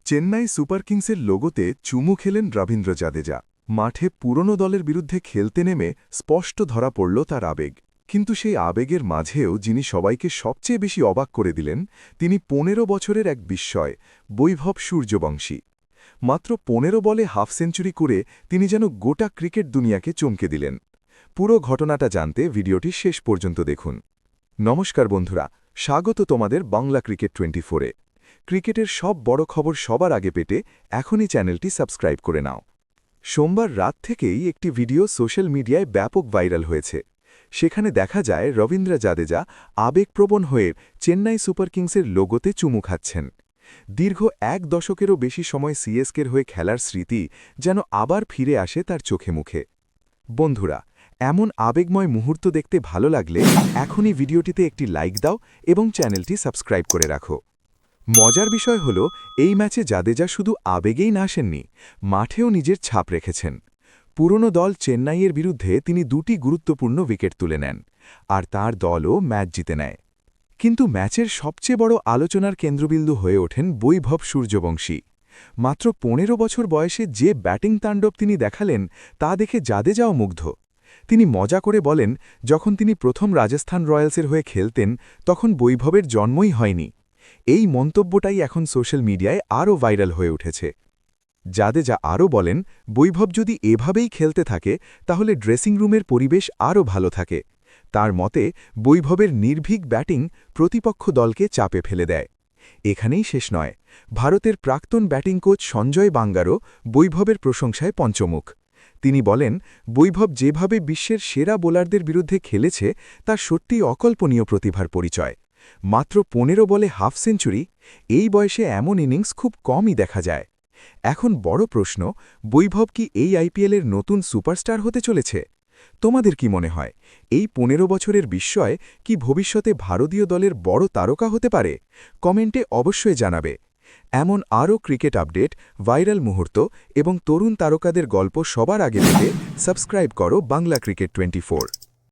Chennai super কিংসের লোগোতে চুমু খেলেন রবীন্দ্র জাদেজা। মাঠে পুরনো দলের বিরুদ্ধে খেলতে নেমে স্পষ্ট ধরা পড়ল তার আবেগ। কিন্তু সেই আবেগের মাঝেও যিনি সবাইকে সবচেয়ে বেশি অবাক করে দিলেন, তিনি ১৫ বছরের এক বিস্ময়, বৈভব সূর্যবংশী। মাত্র ১৫ বলে হাফ সেঞ্চুরি করে তিনি যেন গোটা ক্রিকেট দুনিয়াকে চমকে দিলেন। পুরো ঘটনাটা জানতে ভিডিওটি শেষ পর্যন্ত দেখুন। নমস্কার বন্ধুরা, স্বাগত তোমাদের বাংলা ক্রিকেট 24-এ। ক্রিকেটের সব বড় খবর সবার আগে পেতে এখনই চ্যানেলটি সাবস্ক্রাইব করে নাও। সোমবার রাত থেকেই একটি ভিডিও সোশ্যাল মিডিয়ায় ব্যাপক ভাইরাল হয়েছে। সেখানে দেখা যায় রবীন্দ্র জাদেজা আবেগপ্রবণ হয়ে চেন্নাই সুপার কিংসের লোগোতে চুমু খাচ্ছেন। দীর্ঘ এক দশকেরও বেশি সময় সিএসকের হয়ে খেলার স্মৃতি যেন আবার ফিরে আসে তার চোখে মুখে। বন্ধুরা, এমন আবেগময় মুহূর্ত দেখতে ভালো লাগলে এখনই ভিডিওটিতে একটি লাইক দাও এবং চ্যানেলটি সাবস্ক্রাইব করে রাখো। মজার বিষয় হল, এই ম্যাচে জাদেজা শুধু আবেগেই না আসেননি, মাঠেও নিজের ছাপ রেখেছেন। পুরনো দল চেন্নাইয়ের বিরুদ্ধে তিনি দুটি গুরুত্বপূর্ণ উইকেট তুলে নেন, আর তার দলও ম্যাচ জিতে নেয়। কিন্তু ম্যাচের সবচেয়ে বড় আলোচনার কেন্দ্রবিন্দু হয়ে ওঠেন বৈভব সূর্যবংশী। মাত্র ১৫ বছর বয়সে যে ব্যাটিং তাণ্ডব তিনি দেখালেন, তা দেখে জাদেজাও মুগ্ধ। তিনি মজা করে বলেন, যখন তিনি প্রথম রাজস্থান রয়্যালসের হয়ে খেলতেন তখন বৈভবের জন্মই হয়নি। এই মন্তব্যটাই এখন সোশ্যাল মিডিয়ায় আরও ভাইরাল হয়ে উঠেছে। জাদেজা আরও বলেন, বৈভব যদি এভাবেই খেলতে থাকে তাহলে ড্রেসিং রুমের পরিবেশ আরও ভালো থাকে। তার মতে, বৈভবের নির্ভীক ব্যাটিং প্রতিপক্ষ দলকে চাপে ফেলে দেয়। এখানেই শেষ নয়, ভারতের প্রাক্তন ব্যাটিং কোচ সঞ্জয় বাঙ্গারও বৈভবের প্রশংসায় পঞ্চমুখ। তিনি বলেন, বৈভব যেভাবে বিশ্বের সেরা বোলারদের বিরুদ্ধে খেলেছে তা সত্যিই অকল্পনীয় প্রতিভার পরিচয়। মাত্র ১৫ বলে হাফ সেঞ্চুরি, এই বয়সে এমন ইনিংস খুব কমই দেখা যায়। এখন বড় প্রশ্ন, বৈভব কি এই আইপিএলের নতুন সুপারস্টার হতে চলেছে? তোমাদের কি মনে হয়, এই ১৫ বছরের বিস্ময় কি ভবিষ্যতে ভারতীয় দলের বড় তারকা হতে পারে? কমেন্টে অবশ্যই জানাবে। এমন আরও ক্রিকেট আপডেট, ভাইরাল মুহূর্ত এবং তরুণ তারকাদের গল্প সবার আগে পেতে সাবস্ক্রাইব করো বাংলা ক্রিকেট 24।